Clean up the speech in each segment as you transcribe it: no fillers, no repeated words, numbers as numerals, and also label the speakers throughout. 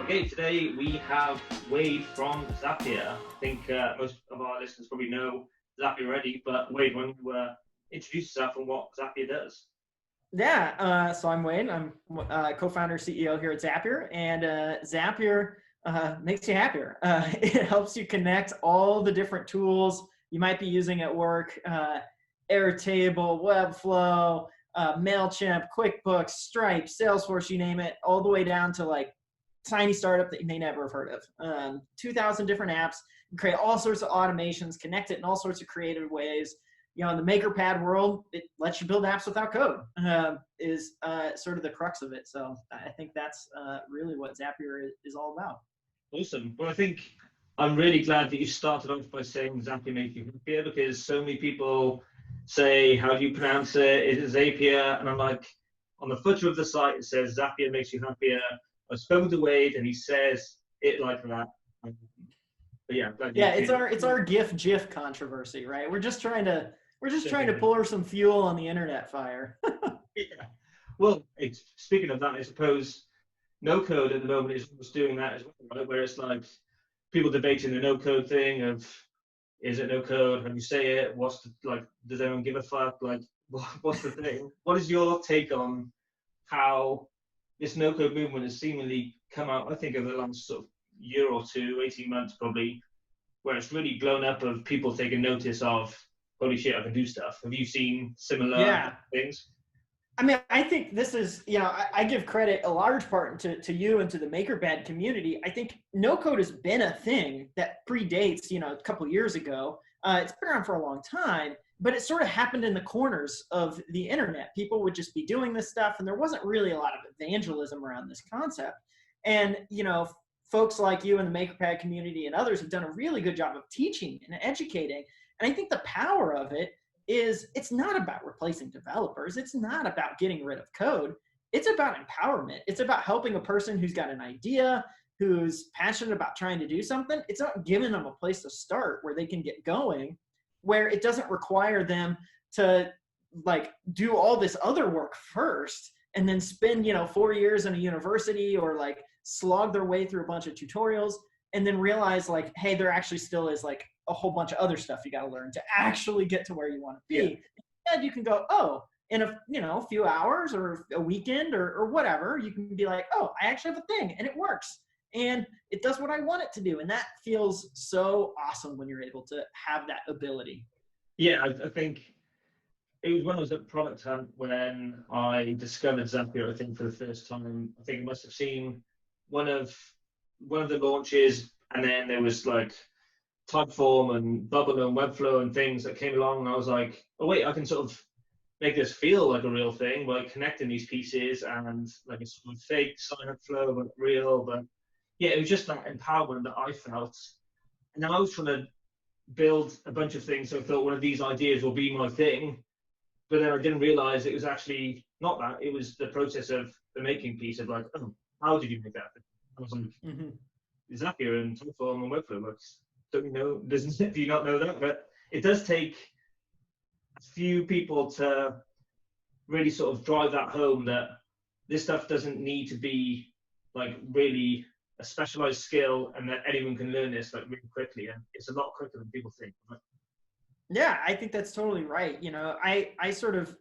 Speaker 1: Okay, today we have Wade from Zapier. I think most of our listeners probably know Zapier already, but Wade, why don't you introduce yourself and what Zapier does?
Speaker 2: Yeah, so I'm Wade. I'm co-founder, CEO here at Zapier, and Zapier makes you happier. It helps you connect all the different tools you might be using at work: Airtable, Webflow, Mailchimp, QuickBooks, Stripe, Salesforce, you name it, all the way down to like tiny startup that you may never have heard of. 2,000 different apps. You create all sorts of automations, connect it in all sorts of creative ways. You know, in the MakerPad world, it lets you build apps without code, is sort of the crux of it. So I think that's really what Zapier is all about.
Speaker 1: Awesome. Well, I think I'm really glad that you started off by saying Zapier makes you happier, because so many people say, how do you pronounce it? Is it Zapier? And I'm like, on the footer of the site, it says Zapier makes you happier. I've spoken to Wade and he says it like that. But yeah, I'm glad you
Speaker 2: it's our GIF controversy, right? We're just trying to pour some fuel on the internet fire.
Speaker 1: Yeah. Well, speaking of that, I suppose no code at the moment is almost doing that as well, right? Where it's like people debating the no code thing of, is it no code? How do you say it? What's the, like, does anyone give a fuck? Like, what's the thing? What is your take on how this no code movement has seemingly come out, I think, over the last sort of year or two, 18 months probably, where it's really blown up of people taking notice of, holy shit, I can do stuff. Have you seen similar things?
Speaker 2: I mean, I think this is, I give credit a large part to you and to the MakerPad community. I think no code has been a thing that predates, a couple of years ago. It's been around for a long time, but it sort of happened in the corners of the internet. People would just be doing this stuff, and there wasn't really a lot of evangelism around this concept. And, folks like you and the MakerPad community and others have done a really good job of teaching and educating. And I think the power of it is it's not about replacing developers. It's not about getting rid of code. It's about empowerment. It's about helping a person who's got an idea, who's passionate about trying to do something. It's not giving them a place to start where they can get going, where it doesn't require them to like do all this other work first and then spend, 4 years in a university or like slog their way through a bunch of tutorials and then realize like, hey, there actually still is like a whole bunch of other stuff you got to learn to actually get to where you want to be. Yeah. Instead, you can go, in a few hours or a weekend or whatever, you can be like, I actually have a thing and it works and it does what I want it to do. And that feels so awesome when you're able to have that ability.
Speaker 1: Yeah, I think it was when I was at Product Hunt when I discovered Zapier, I think, for the first time. I think I must have seen one of the launches, and then there was like Typeform and Bubble and Webflow and things that came along, and I was like, oh wait, I can sort of make this feel like a real thing by connecting these pieces and like a sort of fake sign-up flow but real. But yeah, it was just that empowerment that I felt. And then I was trying to build a bunch of things, so I thought one of these ideas will be my thing. But then I didn't realize it was actually not that. It was the process of the making piece of like, how did you make that? I was like, Zapier and Typeform and Webflow. Like, don't you know? Do you not know that? But it does take a few people to really sort of drive that home that this stuff doesn't need to be like really a specialized skill and that anyone can learn this like really quickly. And it's a lot quicker than people think. Right?
Speaker 2: Yeah, I think that's totally right. I sort of,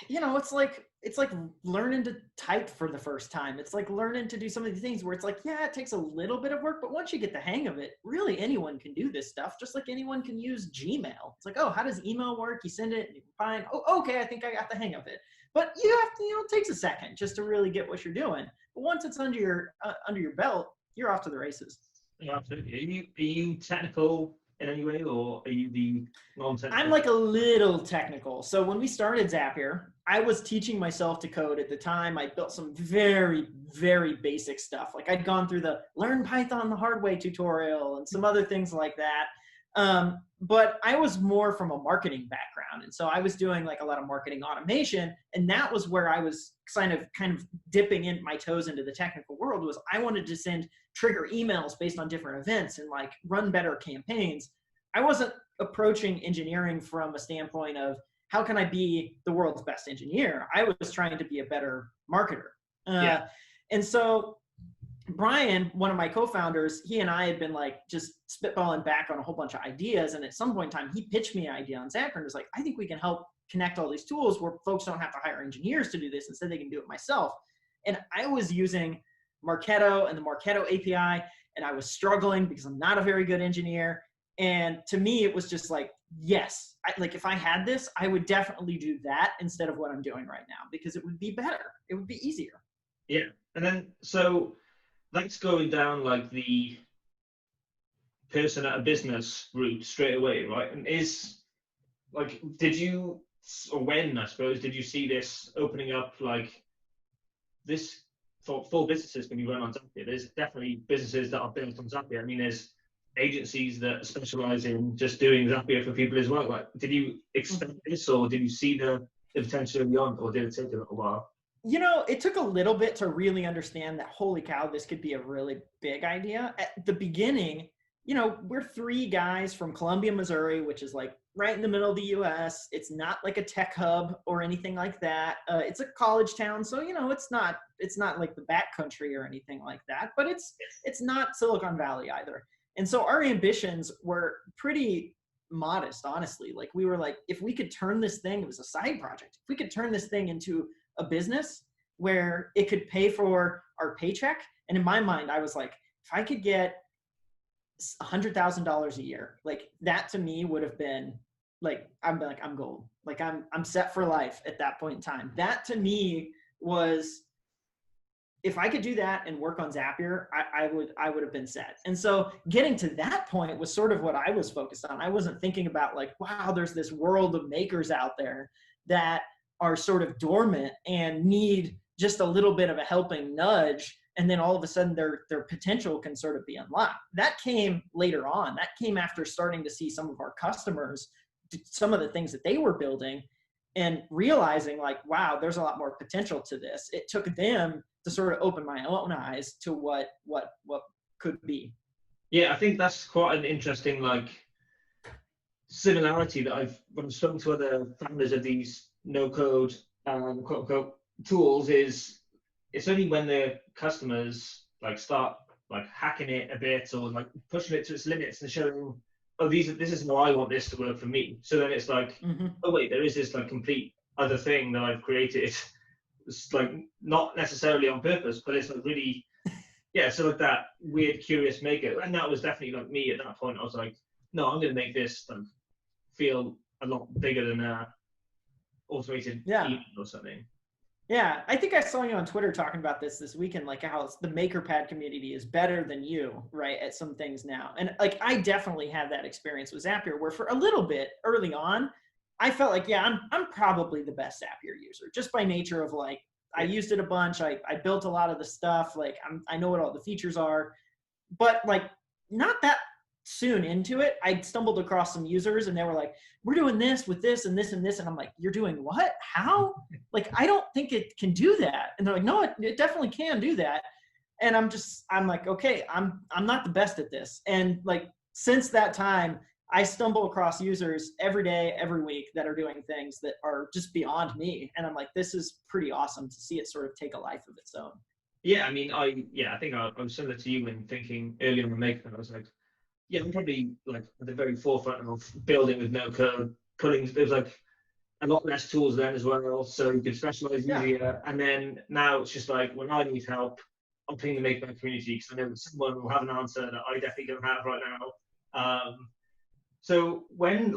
Speaker 2: it's like learning to type for the first time. It's like learning to do some of these things where it's like, yeah, it takes a little bit of work, but once you get the hang of it, really anyone can do this stuff, just like anyone can use Gmail. It's like, how does email work? You send it and you find, okay, I think I got the hang of it. But you have to, it takes a second just to really get what you're doing. But once it's under your belt, you're off to the races.
Speaker 1: Yeah, absolutely. Are you technical in any way, or are you the non-technical?
Speaker 2: I'm like a little technical. So when we started Zapier, I was teaching myself to code at the time. I built some very, very basic stuff. Like I'd gone through the Learn Python the Hard Way tutorial and some other things like that. But I was more from a marketing background. And so I was doing like a lot of marketing automation. And that was where I was kind of dipping in my toes into the technical world. Was I wanted to trigger emails based on different events and like run better campaigns. I wasn't approaching engineering from a standpoint of how can I be the world's best engineer? I was trying to be a better marketer. And so Brian, one of my co-founders, he and I had been like just spitballing back on a whole bunch of ideas. And at some point in time, he pitched me an idea on Zapier and was like, I think we can help connect all these tools where folks don't have to hire engineers to do this. Instead, they can do it myself. And I was using Marketo and the Marketo API, and I was struggling because I'm not a very good engineer. And to me, it was just like, yes, like if I had this, I would definitely do that instead of what I'm doing right now because it would be better. It would be easier.
Speaker 1: Yeah. And then, so that's going down like the person at a business route straight away, right? And is like, did you, or when, I suppose, did you see this opening up like this for full businesses can be run on Zapier? There's definitely businesses that are built on Zapier. I mean, there's agencies that specialize in just doing Zapier for people as well. Like, did you expect this, or did you see the potential beyond, or did it take a little while?
Speaker 2: You know, it took a little bit to really understand that, holy cow, this could be a really big idea. At the beginning, you know, we're three guys from Columbia, Missouri, which is like right in the middle of the US. It's not like a tech hub or anything like that. It's a college town. So, you know, it's not like the backcountry or anything like that, but it's not Silicon Valley either. And so our ambitions were pretty modest, honestly. Like we were like, if we could turn this thing, it was a side project. If we could turn this thing into a business where it could pay for our paycheck. And in my mind, I was like, if I could get $100,000 a year, like that to me would have been like, I'm gold. Like I'm set for life at that point in time. That to me was, if I could do that and work on Zapier, I would have been set. And so getting to that point was sort of what I was focused on. I wasn't thinking about like, wow, there's this world of makers out there that are sort of dormant and need just a little bit of a helping nudge. And then all of a sudden their potential can sort of be unlocked. That came later on. That came after starting to see some of our customers, some of the things that they were building and realizing like, wow, there's a lot more potential to this. It took them to sort of open my own eyes to what could be.
Speaker 1: Yeah, I think that's quite an interesting like similarity that when I've spoken to other founders of these no code quote unquote tools is it's only when the customers like start like hacking it a bit or like pushing it to its limits and showing, oh, this is how I want this to work for me. So then it's like, oh wait, there is this like complete other thing that I've created. It's like not necessarily on purpose, but it's like really, yeah. So like that weird, curious maker, and that was definitely like me at that point. I was like, no, I'm going to make this like feel a lot bigger than automated email or something.
Speaker 2: Yeah, I think I saw you on Twitter talking about this weekend, like how the MakerPad community is better than you, right, at some things now. And like I definitely had that experience with Zapier, where for a little bit early on, I felt like, yeah, I'm probably the best Zapier user, just by nature of like I used it a bunch, I built a lot of the stuff, like I know what all the features are, but like not that soon into it, I stumbled across some users and they were like, we're doing this with this and this and this. And I'm like, you're doing what? How? Like, I don't think it can do that. And they're like, no, it definitely can do that. And I'm like, okay, I'm not the best at this. And like, since that time, I stumble across users every day, every week that are doing things that are just beyond me. And I'm like, this is pretty awesome to see it sort of take a life of its own.
Speaker 1: Yeah, I mean, I think I was similar to you when thinking early on the Maker. I was like, yeah, I'm probably like at the very forefront of building with no code. There's like a lot less tools then as well, so you could specialize easier. And then now it's just like when I need help, I'll ping the Maker community because I know someone will have an answer that I definitely don't have right now. So when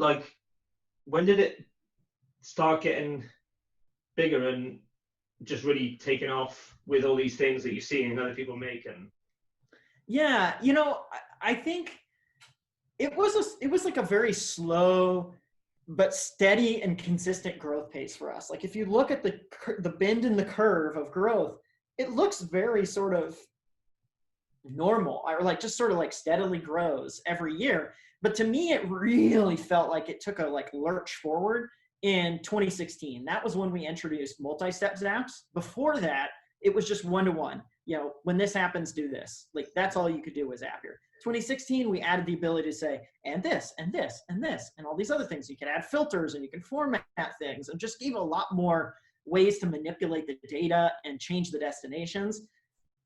Speaker 1: did it start getting bigger and just really taking off with all these things that you're seeing other people making?
Speaker 2: Yeah, you know, I think it was like a very slow but steady and consistent growth pace for us. Like if you look at the bend in the curve of growth, it looks very sort of normal, or like just sort of like steadily grows every year. But to me, it really felt like it took a like lurch forward in 2016. That was when we introduced multi-step zaps. Before that, it was just one-to-one. You know, when this happens, do this. Like that's all you could do with Zapier. 2016, we added the ability to say, and this, and this, and this, and all these other things. You can add filters and you can format things and just gave a lot more ways to manipulate the data and change the destinations.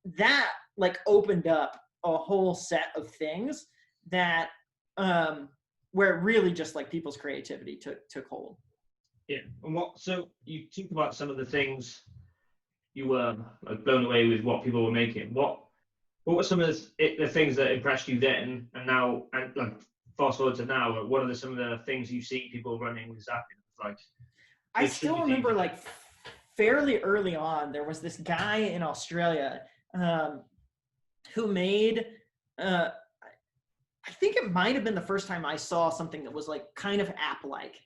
Speaker 2: that like opened up a whole set of things that where it really just like people's creativity took hold.
Speaker 1: Yeah. And so you talk about some of the things you were like blown away with what people were making. What were some of the things that impressed you then, and now, and like fast forward to now? What are some of the things you see people running with Zapier? Like,
Speaker 2: I still remember like fairly early on, there was this guy in Australia who made, I think it might have been the first time I saw something that was like kind of app-like.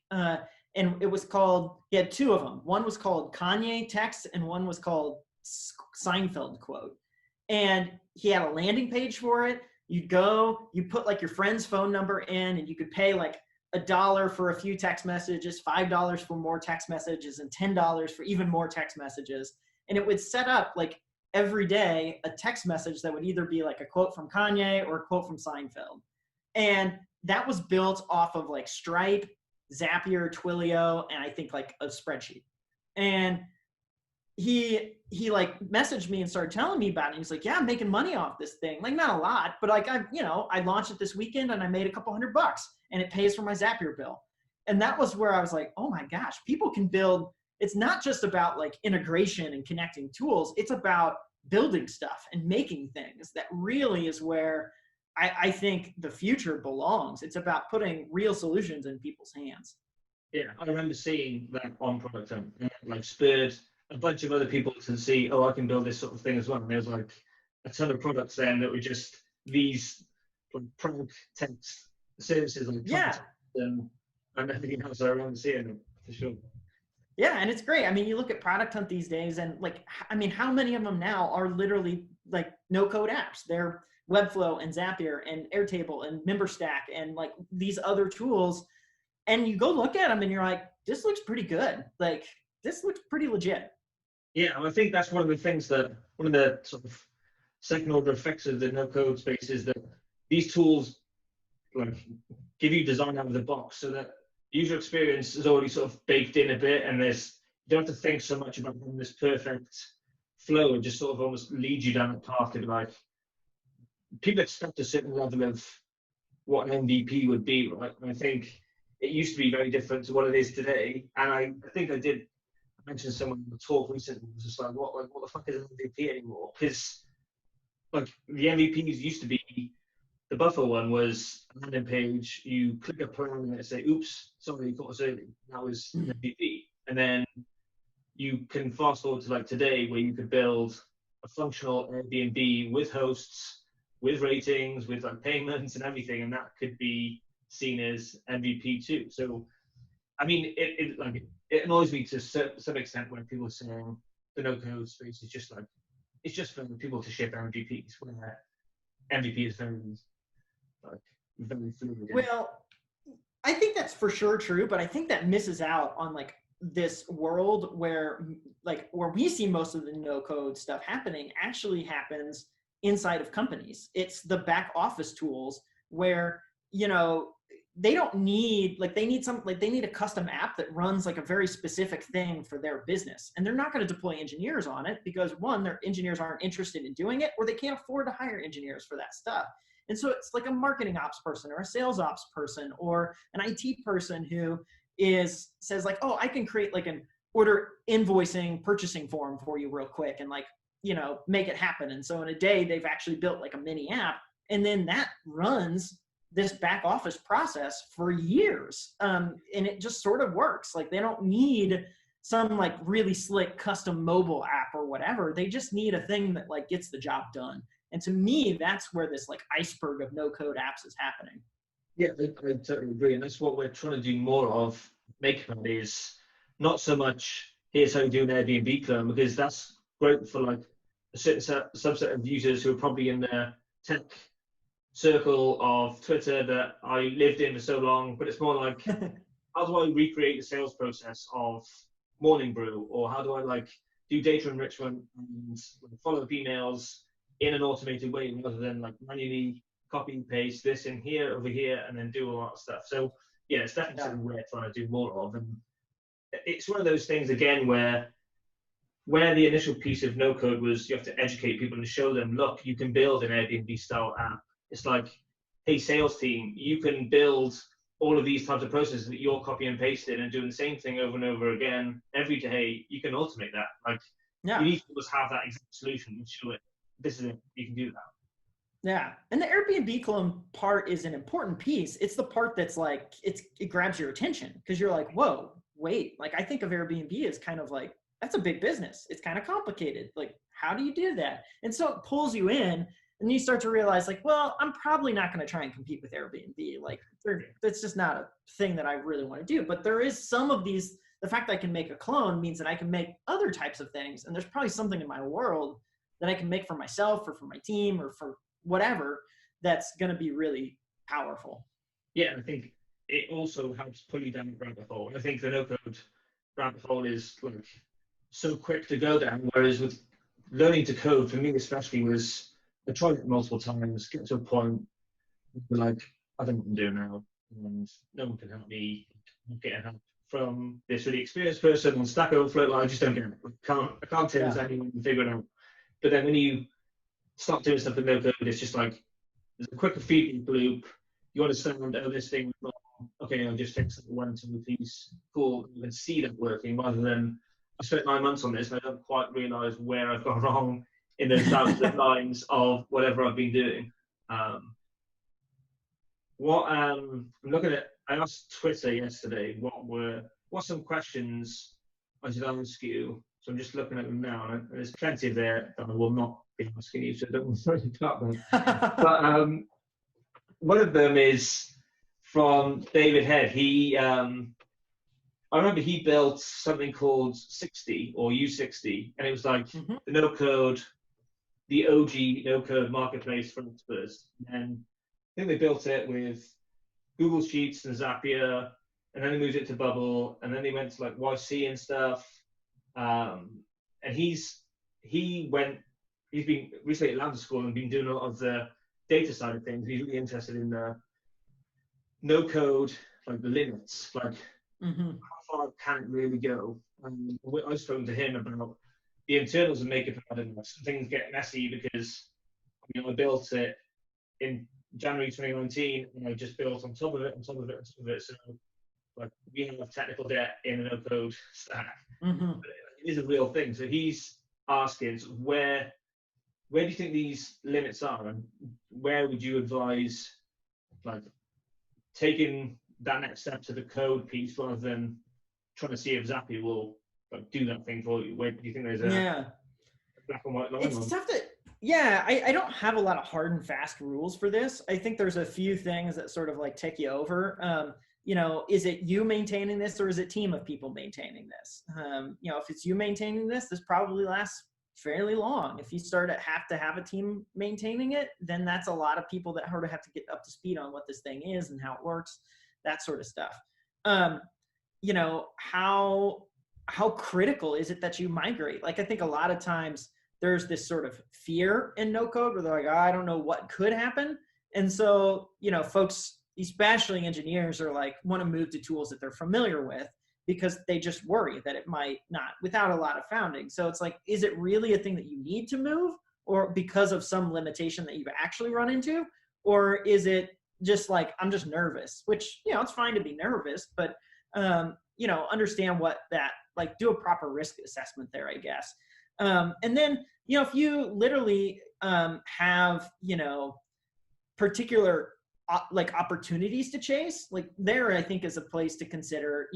Speaker 2: And it was called, he had two of them. One was called Kanye Text and one was called Seinfeld Quote. And he had a landing page for it. You'd go, you put like your friend's phone number in, and you could pay like $1 for a few text messages, $5 for more text messages, and $10 for even more text messages. And it would set up like every day a text message that would either be like a quote from Kanye or a quote from Seinfeld. And that was built off of like Stripe, Zapier, Twilio, and I think like a spreadsheet. And he like messaged me and started telling me about it. He's like, yeah, I'm making money off this thing. Like not a lot, but like I launched it this weekend and I made a couple $100 and it pays for my Zapier bill. And that was where I was like, oh my gosh, people can build. It's not just about like integration and connecting tools. It's about building stuff and making things. That really is where I think the future belongs. It's about putting real solutions in people's hands.
Speaker 1: Yeah, I remember seeing that on Product Hunt, like spurred a bunch of other people to see, oh, I can build this sort of thing as well. And there's like a ton of products then that were just these like product text services, like and everything else. I remember seeing them for sure.
Speaker 2: Yeah, and it's great. I mean, you look at Product Hunt these days, and like, I mean, how many of them now are literally like no-code apps? They're Webflow and Zapier and Airtable and MemberStack and like these other tools. And you go look at them and you're like, this looks pretty good. Like, this looks pretty legit.
Speaker 1: Yeah, and I think that's one of the things that, one of the sort of second order effects of the no-code space is that these tools like give you design out of the box, so that user experience is already sort of baked in a bit, and you don't have to think so much about having this perfect flow. It just sort of almost leads you down a path to like, people expect a certain level of what an MVP would be, right? And I think it used to be very different to what it is today. And I think I mentioned someone in the talk recently was just like, what the fuck is an MVP anymore? Because like the MVPs used to be, the buffer one was a landing page, you click a parameter and say, oops, sorry, you caught us early. That was an MVP. And then you can fast forward to like today, where you could build a functional Airbnb with hosts, with ratings, with like payments and everything, and that could be seen as MVP too. So, I mean, it annoys me to some extent when people are saying the no-code space is just like, it's just for people to ship MVPs, when MVP is very fluid.
Speaker 2: Well, I think that's for sure true, but I think that misses out on like this world where we see most of the no-code stuff happening actually happens inside of companies. It's the back office tools where, they don't need, they need a custom app that runs like a very specific thing for their business. And they're not going to deploy engineers on it because one, their engineers aren't interested in doing it, or they can't afford to hire engineers for that stuff. And so it's like a marketing ops person or a sales ops person or an IT person who says like, oh, I can create like an order invoicing purchasing form for you real quick and make it happen. And so in a day, they've actually built like a mini app, and then that runs this back office process for years. And it just sort of works. Like they don't need some like really slick custom mobile app or whatever. They just need a thing that like gets the job done. And to me, that's where this like iceberg of no code apps is happening.
Speaker 1: Yeah, I totally agree. And that's what we're trying to do more of. MakerPad is not so much, here's how you do an Airbnb clone, because that's great for like a certain subset of users who are probably in the tech circle of Twitter that I lived in for so long. But it's more like, how do I recreate the sales process of Morning Brew? Or how do I like do data enrichment and follow up emails in an automated way, rather than like manually copy and paste this in here, over here, and then do all that stuff. So yeah, it's definitely something we're trying to do more of. And it's one of those things again where where the initial piece of no code was, you have to educate people and show them, look, you can build an Airbnb style app. It's like, hey, sales team, you can build all of these types of processes that you're copy and pasting and doing the same thing over and over again every day. You can automate that. Like, you
Speaker 2: Yeah.
Speaker 1: need to just have that exact solution and show it. This is it. You can do that.
Speaker 2: Yeah. And the Airbnb clone part is an important piece. It's the part that's like, it grabs your attention because you're like, whoa, wait, like I think of Airbnb as kind of like, that's a big business. It's kind of complicated. Like, how do you do that? And so it pulls you in and you start to realize like, well, I'm probably not going to try and compete with Airbnb. Like that's just not a thing that I really want to do. But there is some of these, the fact that I can make a clone means that I can make other types of things. And there's probably something in my world that I can make for myself or for my team or for whatever that's going to be really powerful.
Speaker 1: Yeah, I think it also helps pull you down the rabbit hole. I think the no-code rabbit hole is like so quick to go down, whereas with learning to code, for me especially, was I tried it multiple times, get to a point where like, I don't know what I'm doing now, and no one can help me. I'm getting help from this really experienced person on Stack Overflow. Like, I just don't get it. I can't tell us anyone can figure it out. But then when you start doing stuff with no code, it's just like there's a quicker feedback loop. You understand, oh, this thing was wrong. Okay, I'll just fix that one, two piece. Cool. You can see that working rather than I spent 9 months on this and I don't quite realize where I've gone wrong in those thousands of lines of whatever I've been doing. I'm looking at, I asked Twitter yesterday what some questions I should ask you. So I'm just looking at them now, and there's plenty there that I will not be asking you, so don't worry about them. But one of them is from David Head. I remember he built something called 60 or U60, and it was like the no-code, the OG no-code marketplace for experts. And I think they built it with Google Sheets and Zapier, and then they moved it to Bubble, and then they went to like YC and stuff. And he's been recently at Lambda School and been doing a lot of the data side of things. He's really interested in the no code, like the limits, like how far can it really go? And I was talking to him about the internals of MakerPad, and things get messy because I built it in January 2019, and I just built on top of it, on top of it, on top of it. So like we have technical debt in a no code stack. But it is a real thing. So he's asking where do you think these limits are, and where would you advise like taking that next step to the code piece rather than trying to see if Zapier will like do that thing for you? Where do you think there's a black and white line?
Speaker 2: It's tough to I don't have a lot of hard and fast rules for this. I think there's a few things that sort of like take you over. Is it you maintaining this or is it a team of people maintaining this? If it's you maintaining this probably lasts fairly long. If you have to have a team maintaining it, then that's a lot of people that have to get up to speed on what this thing is and how it works, that sort of stuff. How critical is it that you migrate? Like, I think a lot of times there's this sort of fear in no code where they're like, I don't know what could happen. And so, folks, especially engineers, are like, want to move to tools that they're familiar with because they just worry that it might not, without a lot of founding. So it's like, is it really a thing that you need to move, or because of some limitation that you've actually run into? Or is it just like, I'm just nervous, which, it's fine to be nervous, but, understand what that, like, do a proper risk assessment there, I guess. And then, if you literally have, particular like opportunities to chase, like there, I think is a place to consider,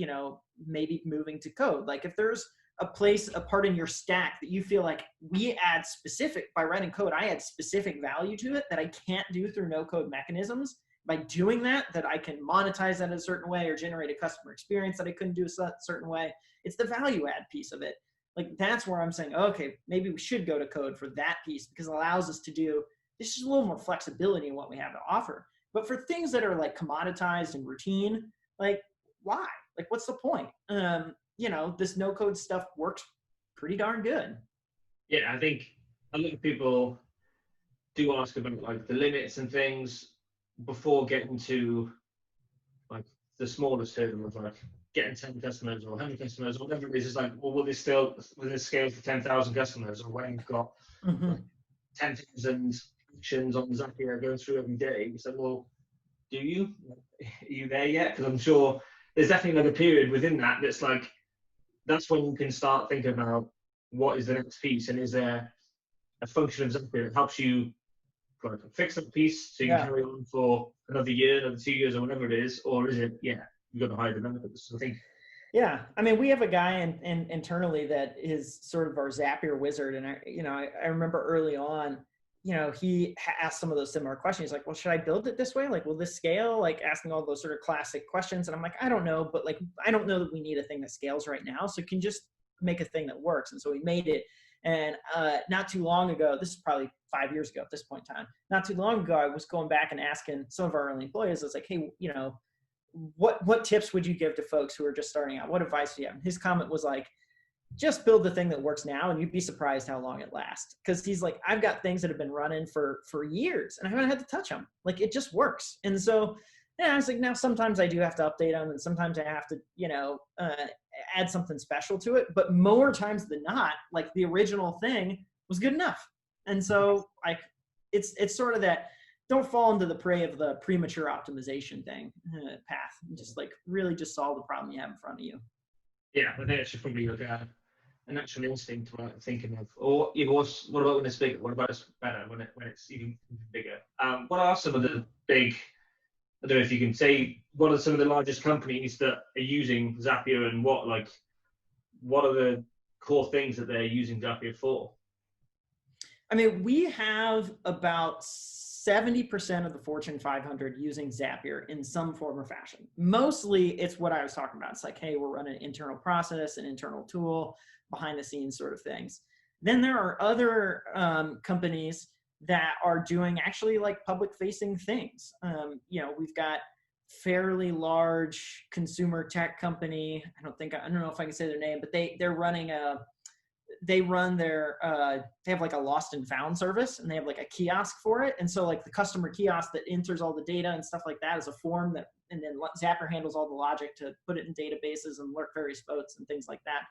Speaker 2: maybe moving to code. Like if there's a part in your stack that you feel like by writing code, I add specific value to it that I can't do through no code mechanisms. By doing that I can monetize that in a certain way or generate a customer experience that I couldn't do a certain way. It's the value add piece of it. Like that's where I'm saying, okay, maybe we should go to code for that piece because it allows us to do, there's just a little more flexibility in what we have to offer. But for things that are like commoditized and routine, like why? Like what's the point? This no code stuff works pretty darn good.
Speaker 1: Yeah, I think a lot of people do ask about like the limits and things before getting to like the smallest hurdle of like getting 10 customers or 100 customers or whatever it is, it's like, well, will this scale for 10,000 customers? Or when you've got like 10,000 actions on Zapier going through every day, it's like, well, do you? Are you there yet? Because I'm sure there's definitely like a period within that that's like, that's when you can start thinking about what is the next piece, and is there a function of Zapier that helps you like fix that piece so you can carry on for another year, another 2 years, or whatever it is, or is it, you've got to hire developers? So I think.
Speaker 2: Yeah, I mean, we have a guy internally that is sort of our Zapier wizard, and I remember early on, he asked some of those similar questions. He's like, well, should I build it this way? Like, will this scale? Like, asking all those sort of classic questions. And I'm like, I don't know, but like, I don't know that we need a thing that scales right now. So you can just make a thing that works. And so we made it. And not too long ago, this is probably 5 years ago at this point in time, not too long ago, I was going back and asking some of our early employees, I was like, hey, what tips would you give to folks who are just starting out? What advice do you have? And his comment was like, just build the thing that works now, and you'd be surprised how long it lasts. Because he's like, I've got things that have been running for years, and I haven't had to touch them. Like, it just works. And so, I was like, now sometimes I do have to update them, and sometimes I have to, add something special to it. But more times than not, like, the original thing was good enough. And so, like, it's sort of that, don't fall into the prey of the premature optimization path. Just like really just solve the problem you have in front of you.
Speaker 1: Yeah, I think it's just probably like a natural instinct to thinking of, or what about when it's bigger? What about it's better when it's even bigger? What are some of the big, I don't know if you can say, what are some of the largest companies that are using Zapier, and what are the core things that they're using Zapier for?
Speaker 2: I mean, we have about 70% of the Fortune 500 using Zapier in some form or fashion. Mostly it's what I was talking about. It's like, hey, we're running an internal process, an internal tool, behind the scenes sort of things. Then there are other companies that are doing actually like public facing things. We've got fairly large consumer tech company. I don't know if I can say their name, but they have like a lost and found service, and they have like a kiosk for it. And so like the customer kiosk that enters all the data and stuff like that is a form that, and then Zapier handles all the logic to put it in databases and alert various boats and things like that.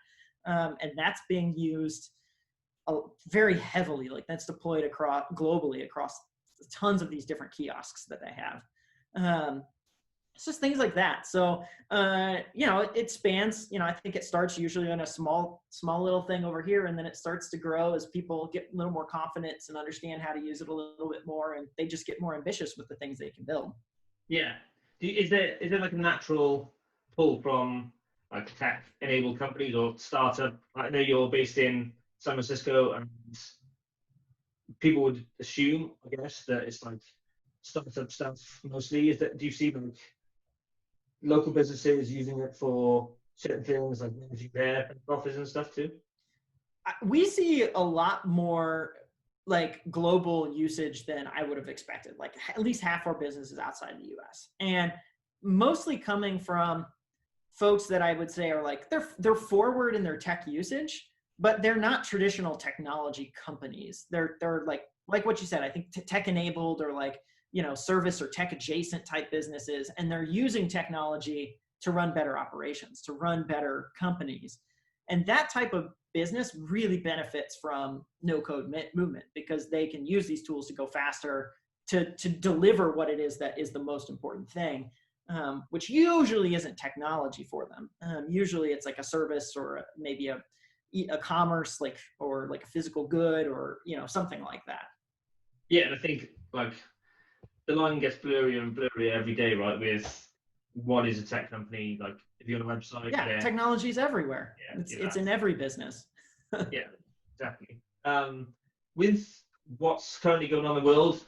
Speaker 2: And that's being used very heavily. Like, that's deployed globally across tons of these different kiosks that they have. It's just things like that. So, it spans, I think it starts usually on a small little thing over here, and then it starts to grow as people get a little more confidence and understand how to use it a little bit more, and they just get more ambitious with the things they can build.
Speaker 1: Yeah. Is there like a natural pull from like tech-enabled companies or startup? I know you're based in San Francisco, and people would assume, I guess, that it's like startup stuff mostly. Do you see like local businesses using it for certain things like managing their office and stuff too?
Speaker 2: We see a lot more like global usage than I would have expected. Like, at least half our business is outside the US, and mostly coming from folks that I would say are like, they're forward in their tech usage, but they're not traditional technology companies. They're like what you said, I think tech enabled, or like, service or tech adjacent type businesses. And they're using technology to run better operations, to run better companies. And that type of business really benefits from no code movement, because they can use these tools to go faster, to deliver what it is that is the most important thing. Which usually isn't technology for them. Usually it's like a service, or maybe a commerce, or like a physical good, or something like that.
Speaker 1: Yeah, and I think like the line gets blurrier and blurrier every day, right? With what is a tech company? Like, if you're on a website,
Speaker 2: technology is everywhere. Yeah, it's in every business.
Speaker 1: Yeah, exactly. With what's currently going on in the world,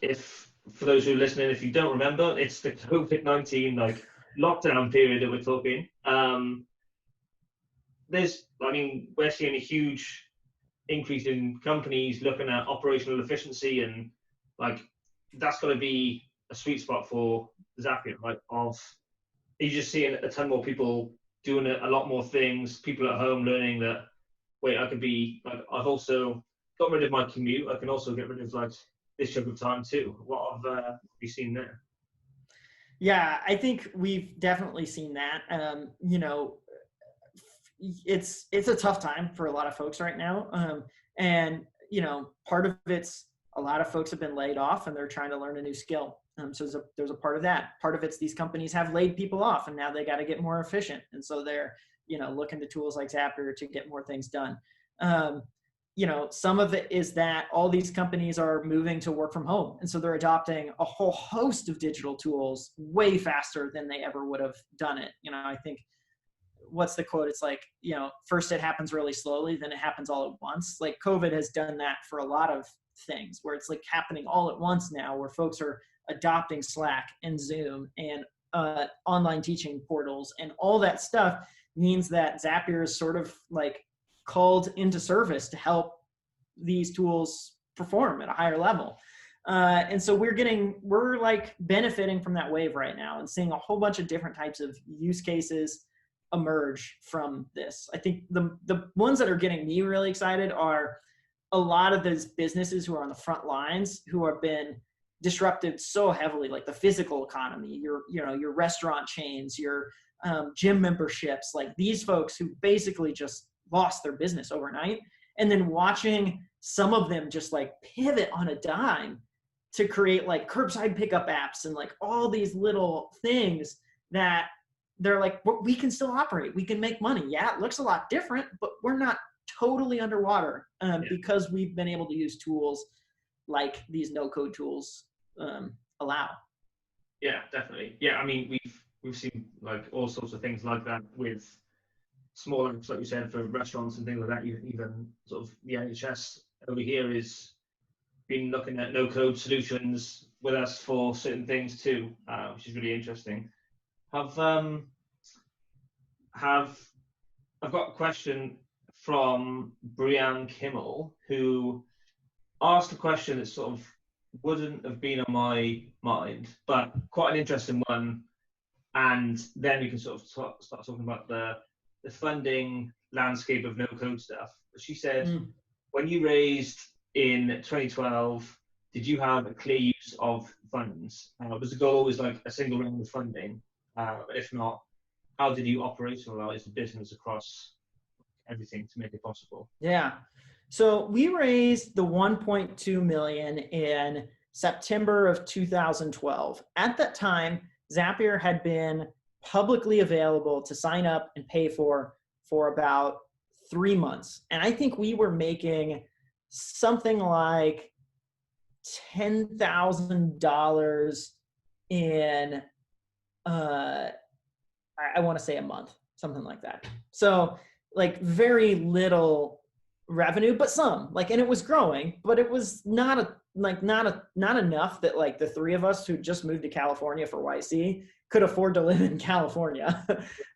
Speaker 1: for those who are listening, if you don't remember, it's the COVID-19 like lockdown period that we're talking. We're seeing a huge increase in companies looking at operational efficiency, and like that's going to be a sweet spot for Zapier, right? You're just seeing a ton more people doing a lot more things, people at home learning that, wait, I've also got rid of my commute. I can also get rid of like this chunk of time too. What have you seen there?
Speaker 2: Yeah, I think we've definitely seen that. it's a tough time for a lot of folks right now. And, you know, part of it's a lot of folks have been laid off and they're trying to learn a new skill. So there's a part of that. Part of it's these companies have laid people off and now they got to get more efficient. And so they're, you know, looking to tools like Zapier to get more things done. You know, some of it is that all these companies are moving to work from home. And so they're adopting a whole host of digital tools way faster than they ever would have done it. You know, I think, what's the quote? It's like, you know, first it happens really slowly, then it happens all at once. Like COVID has done that for a lot of things where it's like happening all at once now, where folks are adopting Slack and Zoom and online teaching portals, and all that stuff means that Zapier is sort of like called into service to help these tools perform at a higher level. And so we're like benefiting from that wave right now and seeing a whole bunch of different types of use cases emerge from this. I think the ones that are getting me really excited are a lot of those businesses who are on the front lines, who have been disrupted so heavily, like the physical economy, your restaurant chains, your gym memberships, like these folks who basically just lost their business overnight. And then watching some of them just like pivot on a dime to create like curbside pickup apps and like all these little things that they're like, we can still operate. We can make money. Yeah, it looks a lot different, but we're not totally underwater because we've been able to use tools like these no-code tools allow.
Speaker 1: Yeah, definitely. Yeah, I mean, we've seen like all sorts of things like that with small apps, like you said, for restaurants and things like that. Even sort of the NHS over here is been looking at no-code solutions with us for certain things too, which is really interesting. I've got a question from Brianne Kimmel, who asked a question that sort of wouldn't have been on my mind, but quite an interesting one. And then we can sort of start talking about the funding landscape of no-code stuff. She said, when you raised in 2012, did you have a clear use of funds? Was the goal always like a single round of funding? But if not, how did you operationalize the business across everything to make it possible?
Speaker 2: Yeah. So we raised the 1.2 million in September of 2012. At that time, Zapier had been publicly available to sign up and pay for about 3 months. And I think we were making something like $10,000 in, I want to say a month, something like that. So like very little revenue, but some, like, and it was growing, but it was not enough that like the three of us who just moved to California for YC could afford to live in California.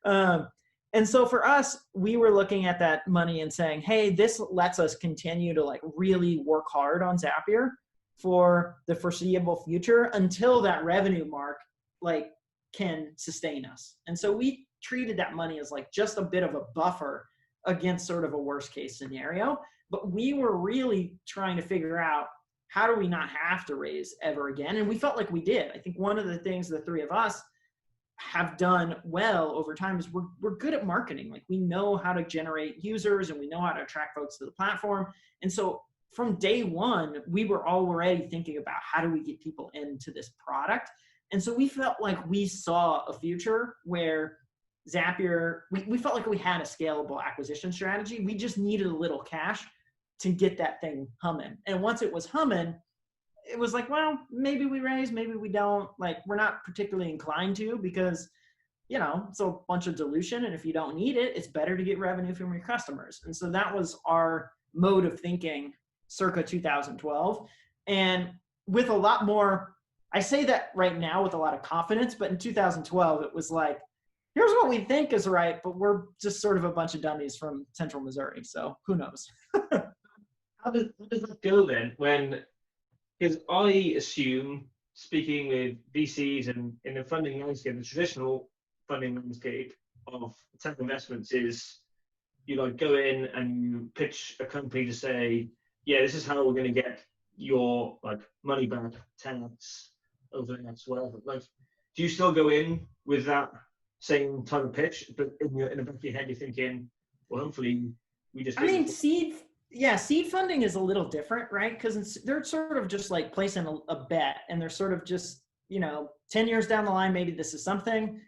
Speaker 2: And so for us, we were looking at that money and saying, hey, this lets us continue to like really work hard on Zapier for the foreseeable future until that revenue mark like can sustain us. And so we treated that money as like just a bit of a buffer against sort of a worst case scenario. But we were really trying to figure out, how do we not have to raise ever again? And we felt like we did. I think one of the things the three of us have done well over time is we're good at marketing. Like we know how to generate users and we know how to attract folks to the platform. And so from day one, we were already thinking about how do we get people into this product. And so we felt like we saw a future where Zapier, we felt like we had a scalable acquisition strategy. We just needed a little cash to get that thing humming. And once it was humming, it was like, well, maybe we raise, maybe we don't. Like, we're not particularly inclined to, because, you know, it's a bunch of dilution. And if you don't need it, it's better to get revenue from your customers. And so that was our mode of thinking circa 2012. And with a lot more, I say that right now with a lot of confidence, but in 2012, it was like, here's what we think is right, but we're just sort of a bunch of dummies from Central Missouri. So who knows?
Speaker 1: How does that go then? Because I assume, speaking with VCs and in the funding landscape, the traditional funding landscape of tech investments is you like go in and you pitch a company to say, yeah, this is how we're going to get your like money back 10x over the next whatever. Like, do you still go in with that same type of pitch, but in the back of your head you're thinking, Well, hopefully we just.
Speaker 2: I mean, seed funding is a little different, right? Because they're sort of just like placing a bet, and they're sort of just, 10 years down the line, maybe this is something.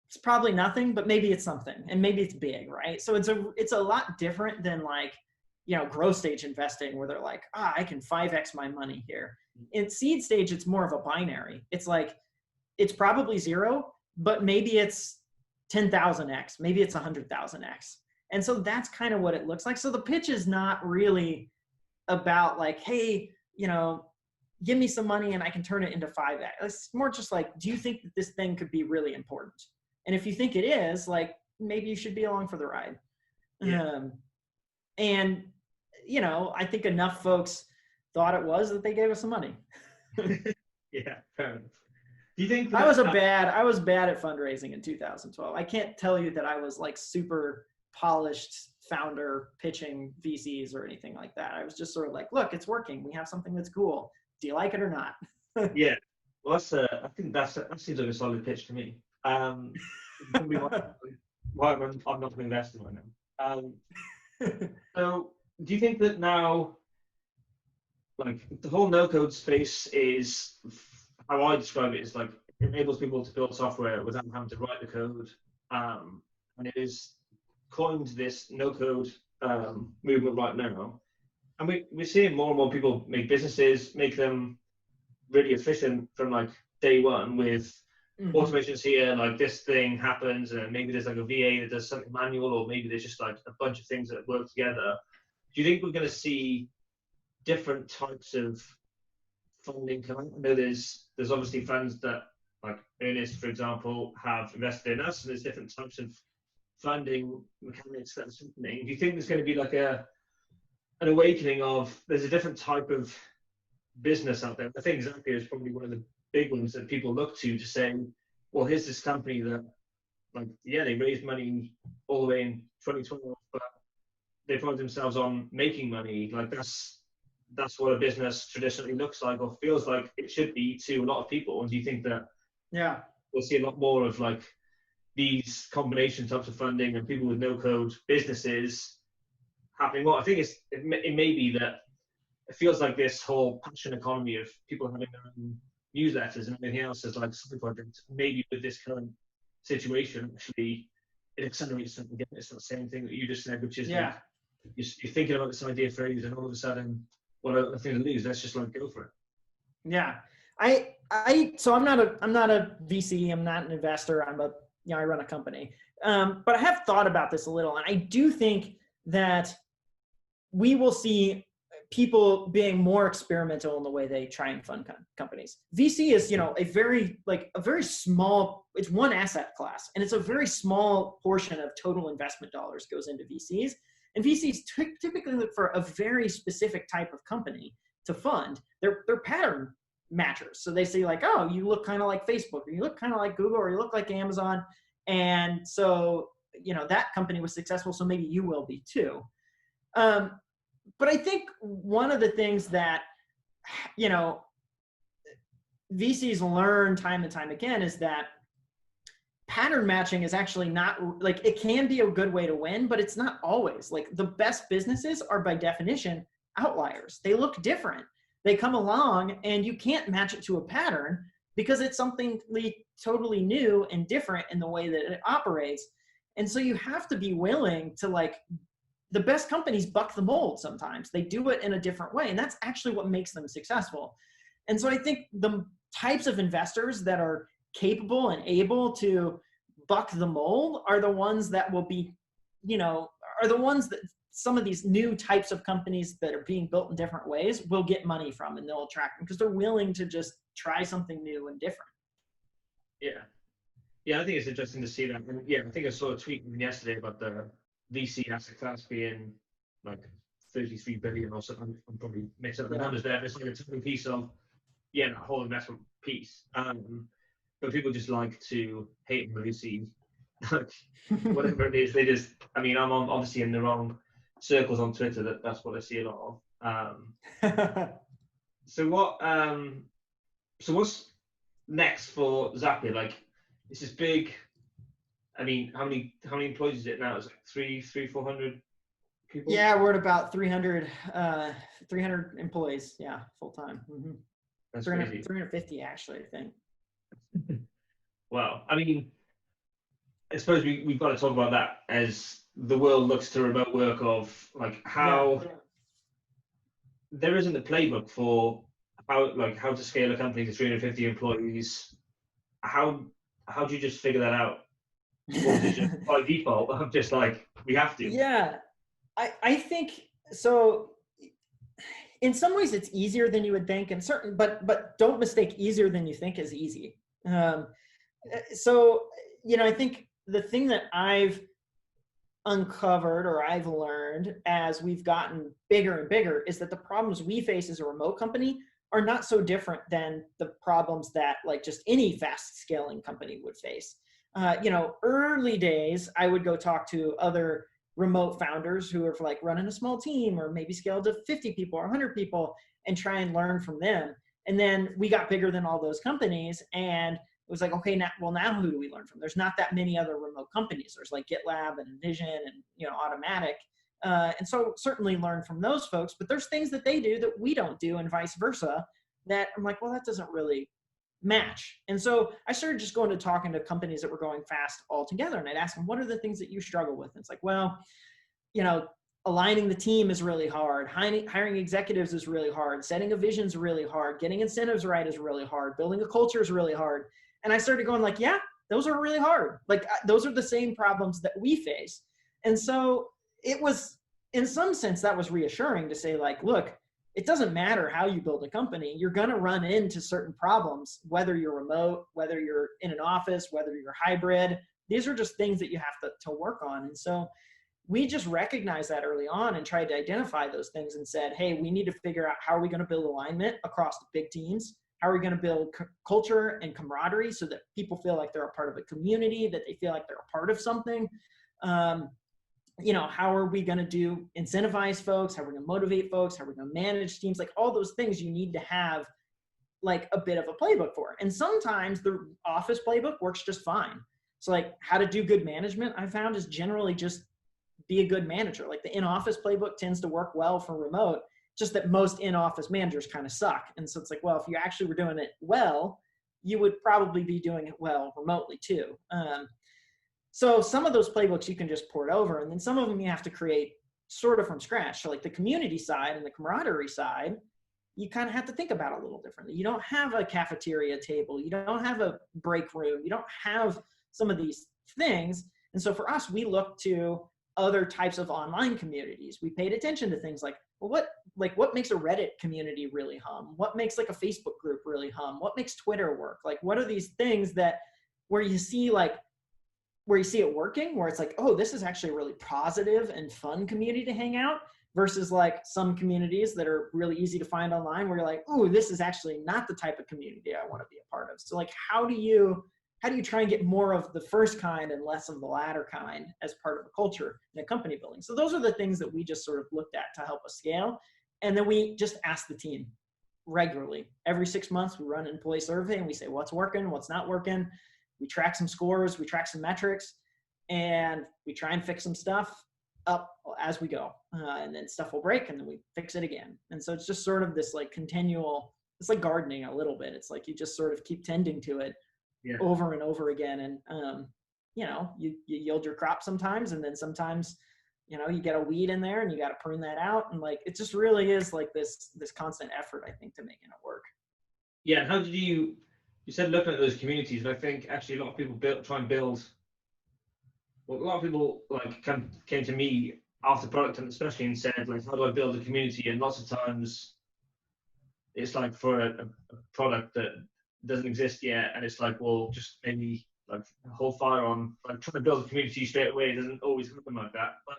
Speaker 2: It's probably nothing, but maybe it's something, and maybe it's big, right? So it's a lot different than like, growth stage investing where they're like, I can 5x my money here. In seed stage, it's more of a binary. It's like, it's probably zero, but maybe it's 10,000x, maybe it's 100,000x. And so that's kind of what it looks like. So the pitch is not really about like, hey, give me some money and I can turn it into 5x. It's more just like, do you think that this thing could be really important? And if you think it is, like, maybe you should be along for the ride.
Speaker 1: Yeah.
Speaker 2: And, I think enough folks thought it was that they gave us some money.
Speaker 1: Yeah, fair enough. Do you think
Speaker 2: I was bad at fundraising in 2012. I can't tell you that I was like super polished founder pitching VCs or anything like that. I was just sort of like, look, it's working. We have something that's cool. Do you like it or not?
Speaker 1: Yeah. Well, I think that seems like a solid pitch to me. Why I'm not investing right now. So do you think that now, like the whole no-code space is, how I describe it is like, it enables people to build software without having to write the code, and it is coined this no-code movement right now, and we're seeing more and more people make businesses, make them really efficient from like day one with automations here, like this thing happens, and maybe there's like a VA that does something manual, or maybe there's just like a bunch of things that work together. Do you think we're going to see different types of funding coming? I know there's obviously funds that, like Earnest, for example, have invested in us, and there's different types of funding mechanics that's happening. Do you think there's going to be like an awakening of, there's a different type of business out there? I think Zapier is probably one of the big ones that people look to say, well, here's this company that, like, yeah, they raised money all the way in 2012, but they pride themselves on making money. Like that's what a business traditionally looks like or feels like it should be to a lot of people. And do you think that we'll see a lot more of like these combination types of funding and people with no code businesses happening? Well, I think it may be that it feels like this whole passion economy of people having their own newsletters and everything else is like side projects. Maybe with this current situation, actually, it accelerates something. Again, it's the same thing that you just said, which is like, you're thinking about this idea for ages, and all of a sudden, well, nothing to lose. Let's just like go for it.
Speaker 2: Yeah, so I'm not a VC. I'm not an investor. I run a company. But I have thought about this a little, and I do think that we will see people being more experimental in the way they try and fund companies. VC is, a very small, it's one asset class, and it's a very small portion of total investment dollars goes into VCs. And VCs typically look for a very specific type of company to fund. They're pattern matchers. So they say like, oh, you look kind of like Facebook, or you look kind of like Google, or you look like Amazon. And so, that company was successful, so maybe you will be too. But I think one of the things that, VCs learn time and time again is that pattern matching is actually not, like, it can be a good way to win, but it's not always. Like, the best businesses are by definition outliers. They look different. They come along and you can't match it to a pattern because it's something totally new and different in the way that it operates. And so you have to be willing to, like, the best companies buck the mold sometimes. They do it in a different way, and that's actually what makes them successful. And so I think the types of investors that are capable and able to buck the mold are the ones that will be, are the ones that some of these new types of companies that are being built in different ways will get money from, and they'll attract them because they're willing to just try something new and different.
Speaker 1: Yeah, I think it's interesting to see that. And yeah, I think I saw a tweet yesterday about the VC asset class being like 33 billion or something. I'm probably mixing up the numbers there. It's like a tiny piece of that whole investment piece. But people just like to hate on the VC, like whatever it is. They just, I'm obviously in the wrong circles on Twitter. That's what I see a lot of. So what's next for Zapier? Like, this is big. I mean, how many employees is it now? It's like 400 people.
Speaker 2: Yeah, we're at about 300 employees. Yeah, full time. Mm-hmm.
Speaker 1: That's
Speaker 2: 300,
Speaker 1: crazy.
Speaker 2: 350 actually, I think.
Speaker 1: Wow. I mean, I suppose we've got to talk about that as the world looks to remote work, of like how there isn't a playbook for how to scale a company to 350 employees. How do you just figure that out? Or is it just by default of just like we have to?
Speaker 2: Yeah, I think so. In some ways, it's easier than you would think, and certain, but don't mistake easier than you think is easy. So I think the thing that I've uncovered or I've learned as we've gotten bigger and bigger is that the problems we face as a remote company are not so different than the problems that like just any fast scaling company would face. Early days, I would go talk to other remote founders who are like running a small team or maybe scaled to 50 people or 100 people and try and learn from them. And then we got bigger than all those companies, and it was like, okay, now who do we learn from? There's not that many other remote companies. There's like GitLab and Envision and Automatic. And so certainly learn from those folks, but there's things that they do that we don't do and vice versa that I'm like, well, that doesn't really match. And so I started just going to talking to companies that were going fast altogether. And I'd ask them, what are the things that you struggle with? And it's like, well, aligning the team is really hard. Hiring executives is really hard. Setting a vision is really hard. Getting incentives right is really hard. Building a culture is really hard. And I started going like, yeah, those are really hard. Like those are the same problems that we face. And so it was, in some sense, that was reassuring to say like, look, it doesn't matter how you build a company. You're going to run into certain problems, whether you're remote, whether you're in an office, whether you're hybrid. These are just things that you have to work on. And so we just recognized that early on and tried to identify those things and said, hey, we need to figure out how are we going to build alignment across the big teams? How are we going to build culture and camaraderie so that people feel like they're a part of a community, that they feel like they're a part of something? How are we going to incentivize folks? How are we going to motivate folks? How are we going to manage teams? Like all those things you need to have like a bit of a playbook for. And sometimes the office playbook works just fine. So like how to do good management, I found, is generally just be a good manager. Like the in-office playbook tends to work well for remote, just that most in-office managers kind of suck. And so it's like, well, if you actually were doing it well, you would probably be doing it well remotely too. So some of those playbooks you can just port over, and then some of them you have to create sort of from scratch. So like the community side and the camaraderie side, you kind of have to think about it a little differently. You don't have a cafeteria table. You don't have a break room. You don't have some of these things. And so for us, we look to other types of online communities. We paid attention to things like, well, what makes a Reddit community really hum? What makes like a Facebook group really hum? What makes Twitter work? Like, what are these things that where you see it working, where it's like, oh, this is actually a really positive and fun community to hang out, versus like some communities that are really easy to find online where you're like, oh, this is actually not the type of community I want to be a part of. So like, how do you try and get more of the first kind and less of the latter kind as part of a culture in a company building? So those are the things that we just sort of looked at to help us scale. And then we just ask the team regularly. Every 6 months, we run an employee survey and we say, what's working, what's not working. We track some scores, we track some metrics, and we try and fix some stuff up as we go. And then stuff will break and then we fix it again. And so it's just sort of this like continual, it's like gardening a little bit. It's like you just sort of keep tending to it over and over again. And, you yield your crop sometimes, and then sometimes, you get a weed in there and you got to prune that out. And like, it just really is like this constant effort, I think, to making it work.
Speaker 1: Yeah. And how did you said looking at those communities, and I think actually a lot of people try and build. Well, a lot of people like came to me after product, and especially, and said like, how do I build a community? And lots of times it's like for a product that doesn't exist yet, and it's like, well, just maybe like hold fire on like trying to build a community straight away. It doesn't always happen like that. But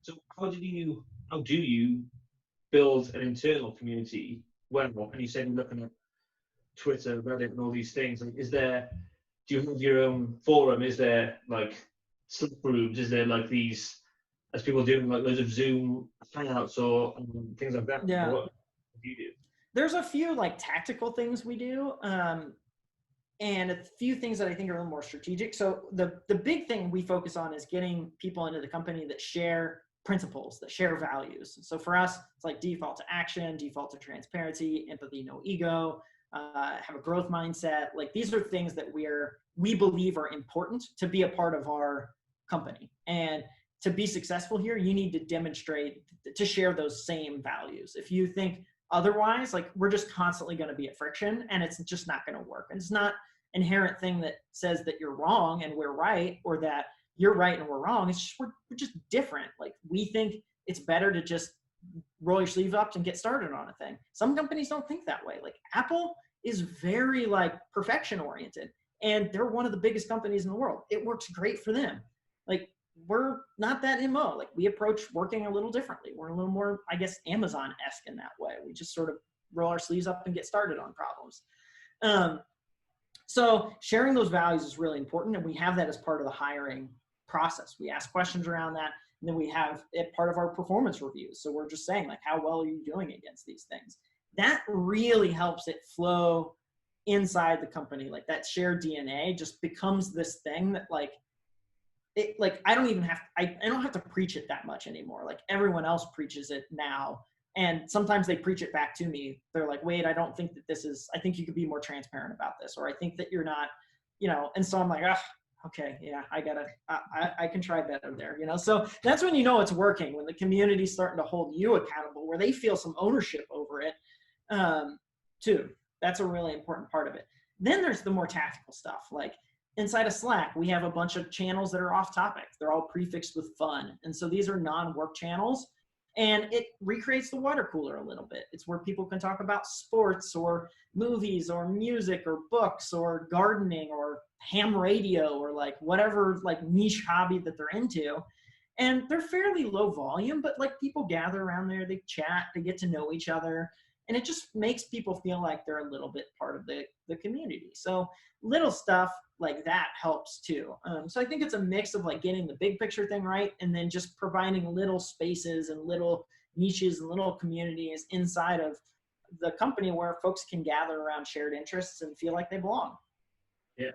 Speaker 1: so how do you build an internal community well? And you said you're looking at Twitter, Reddit, and all these things. Like, do you have your own forum? Is there like Slack groups? Is there like these, as people doing like loads of Zoom hangouts or things like that?
Speaker 2: Yeah.
Speaker 1: What do you do?
Speaker 2: There's a few like tactical things we do. and a few things that I think are a little more strategic. So the big thing we focus on is getting people into the company that share principles, that share values. So for us, it's like default to action, default to transparency, empathy, no ego, have a growth mindset. Like these are things that we believe are important to be a part of our company. And to be successful here, you need to demonstrate to share those same values. If you think otherwise, like we're just constantly going to be at friction and it's just not going to work. And it's not inherent thing that says that you're wrong and we're right, or that you're right and we're wrong. It's just, we're just different. Like we think it's better to just roll your sleeves up and get started on a thing. Some companies don't think that way. Like Apple is very like perfection oriented, and they're one of the biggest companies in the world. It works great for them. Like we're not that MO. Like we approach working a little differently. We're a little more, I guess, Amazon-esque in that way. We just sort of roll our sleeves up and get started on problems. So sharing those values is really important, and we have that as part of the hiring process. We ask questions around that, and then we have it part of our performance reviews. So we're just saying like, how well are you doing against these things? That really helps it flow inside the company. Like that shared DNA just becomes this thing that like, I don't have to preach it that much anymore. Like everyone else preaches it now. And sometimes they preach it back to me. They're like, Wade, I don't think that I think you could be more transparent about this. Or I think that you're not, and so I'm like, okay, yeah, I can try better there, So that's when it's working, when the community's starting to hold you accountable, where they feel some ownership over it too. That's a really important part of it. Then there's the more tactical stuff. Like inside of Slack, we have a bunch of channels that are off topic. They're all prefixed with fun. And so these are non-work channels. And it recreates the water cooler a little bit. It's where people can talk about sports or movies or music or books or gardening or ham radio or like whatever like niche hobby that they're into. And they're fairly low volume, but like people gather around there, they chat, they get to know each other. And it just makes people feel like they're a little bit part of the community. So little stuff like that helps too. So I think it's a mix of like getting the big picture thing right, and then just providing little spaces and little niches and little communities inside of the company where folks can gather around shared interests and feel like they belong.
Speaker 1: Yeah,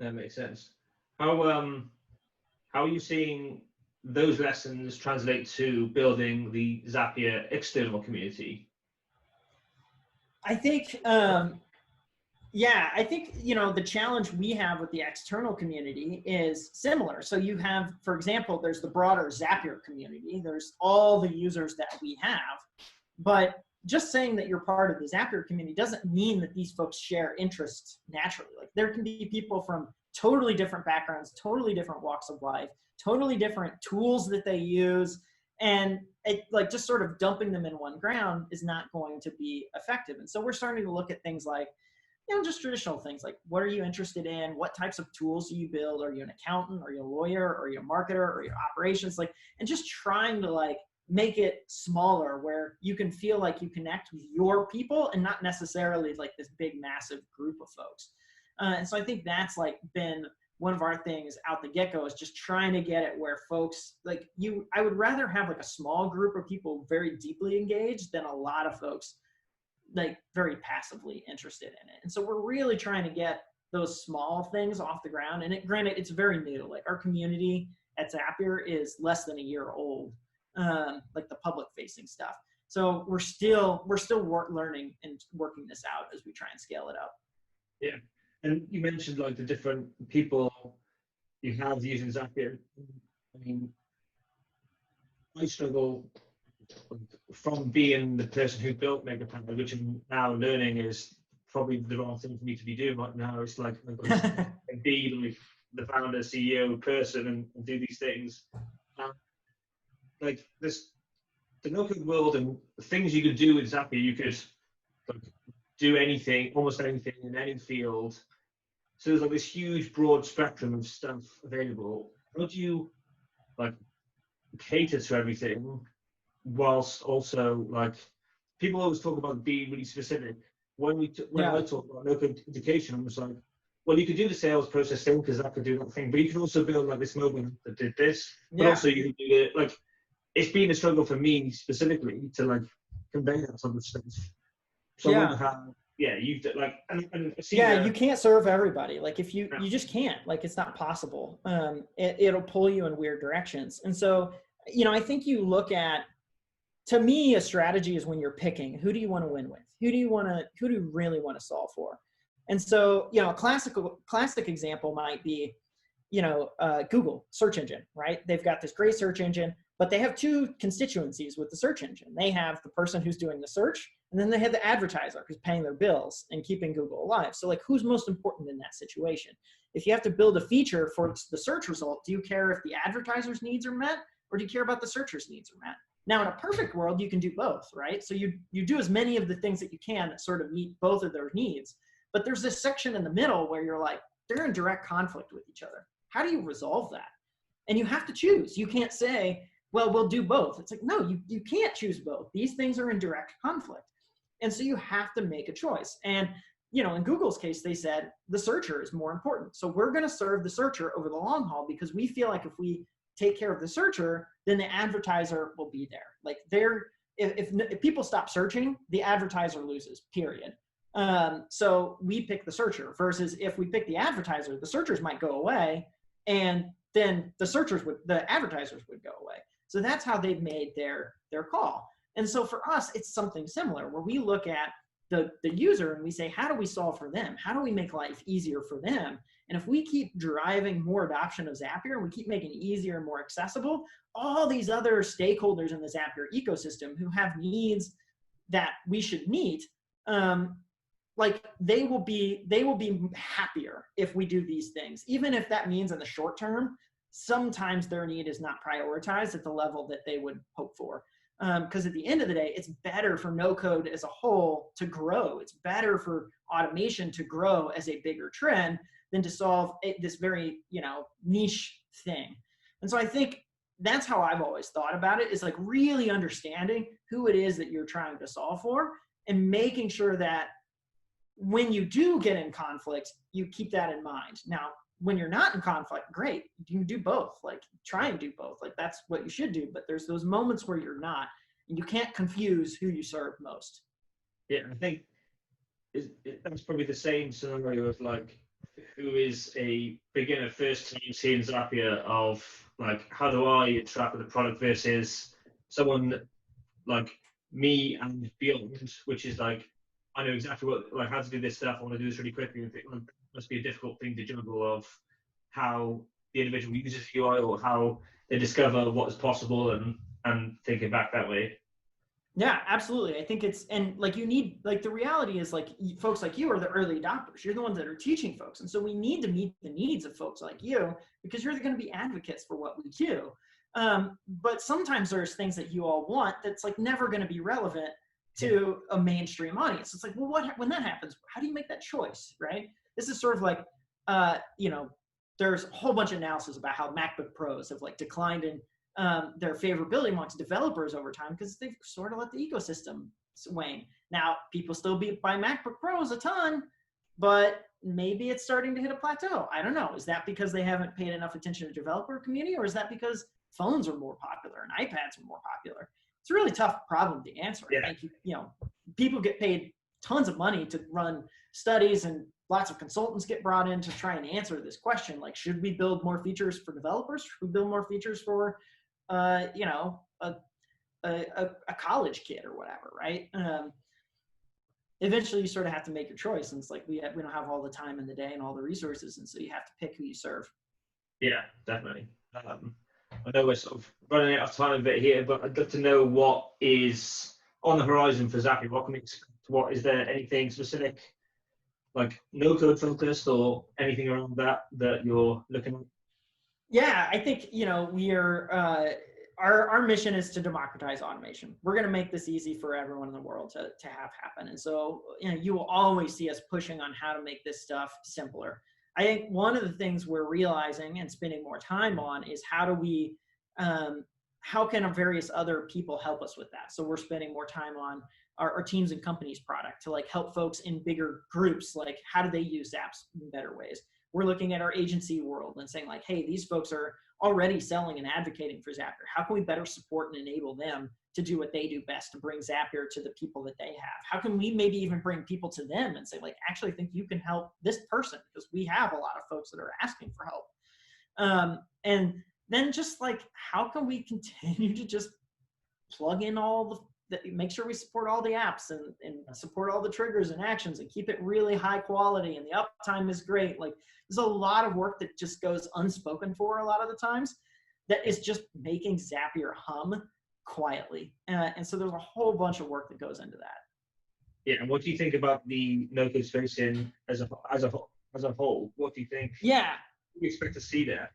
Speaker 1: that makes sense. How are you seeing those lessons translate to building the Zapier external community?
Speaker 2: I think, the challenge we have with the external community is similar. So you have, for example, there's the broader Zapier community. There's all the users that we have, but just saying that you're part of the Zapier community doesn't mean that these folks share interests naturally. Like there can be people from totally different backgrounds, totally different walks of life, totally different tools that they use. And it, like just sort of dumping them in one ground is not going to be effective. And so we're starting to look at things like, just traditional things like, what are you interested in? What types of tools do you build? Are you an accountant? Are you a lawyer? Are you a marketer? Are you operations? Like, and just trying to like make it smaller where you can feel like you connect with your people and not necessarily like this big, massive group of folks. And so I think that's like been one of our things out the get-go, is just trying to get it where folks like I would rather have like a small group of people very deeply engaged than a lot of folks like very passively interested in it. And so we're really trying to get those small things off the ground. And granted, it's very new. Like our community at Zapier is less than a year old, like the public facing stuff. So we're still learning and working this out as we try and scale it up.
Speaker 1: Yeah. And you mentioned like the different people you have using Zapier. I mean, I struggle from being the person who built Megapad, which I'm now learning is probably the wrong thing for me to be doing right now. It's like be like the founder, CEO person and do these things. Like this, the no-code world and the things you could do with Zapier, you could like, do anything, almost anything in any field. So there's like this huge broad spectrum of stuff available. How do you like cater to everything whilst also like people always talk about being really specific. When I talk about no-code education, I'm just like, well, you could do the sales process thing because that could do that thing, but you can also build like this mobile app that did this. But also you can do it like it's been a struggle for me specifically to like convey that sort of stuff. So yeah, you've like, and I've seen
Speaker 2: Yeah, you can't serve everybody. Like if you
Speaker 1: no.
Speaker 2: you just can't. Like it's not possible. It'll pull you in weird directions. And so, I think you look at, to me, a strategy is when you're picking who do you want to win with, who do you really want to solve for. And so, a classic example might be, Google search engine, right? They've got this great search engine, but they have two constituencies with the search engine. They have the person who's doing the search, and then they have the advertiser who's paying their bills and keeping Google alive. So like, who's most important in that situation? If you have to build a feature for the search result, do you care if the advertiser's needs are met, or do you care about the searcher's needs are met? Now, in a perfect world, you can do both, right? So you do as many of the things that you can that sort of meet both of their needs. But there's this section in the middle where you're like, they're in direct conflict with each other. How do you resolve that? And you have to choose. You can't say, well, we'll do both. It's like, no, you can't choose both. These things are in direct conflict. And so you have to make a choice. And, in Google's case, they said the searcher is more important. So we're going to serve the searcher over the long haul because we feel like if we take care of the searcher, then the advertiser will be there. Like if people stop searching, the advertiser loses, period. So we pick the searcher versus if we pick the advertiser, the searchers might go away and then the advertisers would go away. So that's how they've made their call. And so for us, it's something similar where we look at the user and we say, how do we solve for them? How do we make life easier for them? And if we keep driving more adoption of Zapier and we keep making it easier and more accessible, all these other stakeholders in the Zapier ecosystem who have needs that we should meet, like they will be happier if we do these things, even if that means in the short term, sometimes their need is not prioritized at the level that they would hope for. Because at the end of the day, it's better for no code as a whole to grow. It's better for automation to grow as a bigger trend than to solve this very, niche thing. And so I think that's how I've always thought about it, is like really understanding who it is that you're trying to solve for and making sure that when you do get in conflict, you keep that in mind. Now, when you're not in conflict, great. You can do both. Like try and do both. Like that's what you should do. But there's those moments where you're not, and you can't confuse who you serve most.
Speaker 1: Yeah, I think that's probably the same scenario of like, who is a beginner first time seeing Zapier of like, how do I interact with the product versus someone like me and beyond, which is like, I know exactly how to do this stuff. I want to do this really quickly. It must be a difficult thing to juggle of how the individual uses UI or how they discover what is possible and thinking back that way.
Speaker 2: Yeah, absolutely. I think and like you need, like the reality is like folks like you are the early adopters. You're the ones that are teaching folks. And so we need to meet the needs of folks like you because you're going to be advocates for what we do. But sometimes there's things that you all want that's like never going to be relevant to a mainstream audience. It's like, well, when that happens, how do you make that choice, right? This is sort of like, there's a whole bunch of analysis about how MacBook Pros have like declined in their favorability amongst developers over time because they've sort of let the ecosystem wane. Now, people still buy MacBook Pros a ton, but maybe it's starting to hit a plateau. I don't know. Is that because they haven't paid enough attention to the developer community, or is that because phones are more popular and iPads are more popular? It's a really tough problem to answer.
Speaker 1: Yeah.
Speaker 2: I think, people get paid tons of money to run studies and lots of consultants get brought in to try and answer this question. Like, should we build more features for developers? Should we build more features for, a college kid or whatever, right? Eventually you sort of have to make your choice. And it's like, we don't have all the time in the day and all the resources. And so you have to pick who you serve.
Speaker 1: Yeah, definitely. I know we're sort of running out of time a bit here, but I'd love to know what is on the horizon for Zapier. What can we expect? What is there anything specific, like no code focused or anything around that you're looking at?
Speaker 2: Yeah, I think we are. Our mission is to democratize automation. We're going to make this easy for everyone in the world to have happen. And so you will always see us pushing on how to make this stuff simpler. I think one of the things we're realizing and spending more time on is how can various other people help us with that? So we're spending more time on our teams and companies product to like help folks in bigger groups. Like how do they use apps in better ways? We're looking at our agency world and saying like, hey, these folks are already selling and advocating for Zapier. How can we better support and enable them to do what they do best, to bring Zapier to the people that they have? How can we maybe even bring people to them and say, like, actually think you can help this person, because we have a lot of folks that are asking for help. And then just like, how can we continue to just plug in all make sure we support all the apps and support all the triggers and actions and keep it really high quality, and the uptime is great. Like, there's a lot of work that just goes unspoken for a lot of the times that is just making Zapier hum quietly. And so there's a whole bunch of work that goes into that.
Speaker 1: Yeah, and what do you think about the no-code space in as a whole? What do you think?
Speaker 2: Yeah,
Speaker 1: We expect to see there?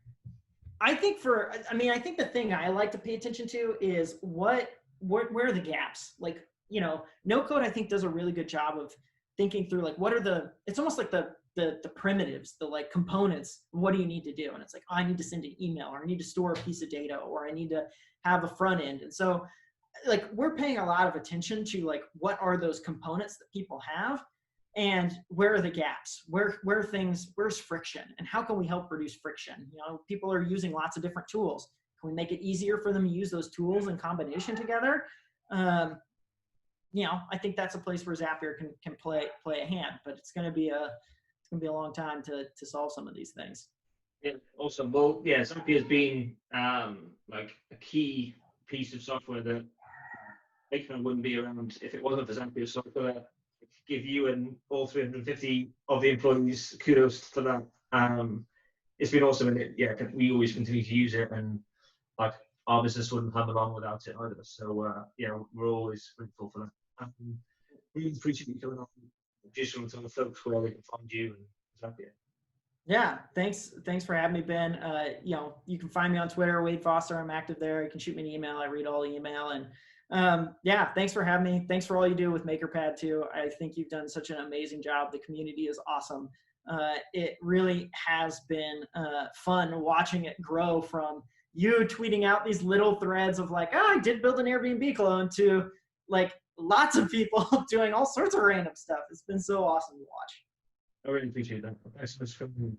Speaker 2: I think the thing I like to pay attention to is where are the gaps? Like, no code, I think, does a really good job of thinking through, like, it's almost like the primitives, the like components. What do you need to do? And it's like, oh, I need to send an email, or I need to store a piece of data, or I need to have a front end. And so, like, we're paying a lot of attention to, like, what are those components that people have, and where are the gaps? Where's friction, and how can we help reduce friction? People are using lots of different tools. Can we make it easier for them to use those tools in combination together? I think that's a place where Zapier can play a hand, but it's going to be a long time to solve some of these things.
Speaker 1: Yeah, awesome. Well, yeah, Zapier has been like a key piece of software that Makerpad wouldn't be around if it wasn't for Zapier. So give you and all 350 of the employees kudos for that. It's been awesome, and we always continue to use it, and like, our business wouldn't come along without it either. So we're always grateful for that. Really appreciate you coming on, just to tell the folks where they can find you and Zapier.
Speaker 2: Yeah, thanks for having me, Ben. You can find me on Twitter, Wade Foster. I'm active there. You can shoot me an email. I read all email. And thanks for having me. Thanks for all you do with Makerpad too. I think you've done such an amazing job. The community is awesome. It really has been fun watching it grow from you tweeting out these little threads of like, I did build an Airbnb clone, to like lots of people doing all sorts of random stuff. It's been so awesome to watch.
Speaker 1: I really appreciate that. Thanks so much for coming.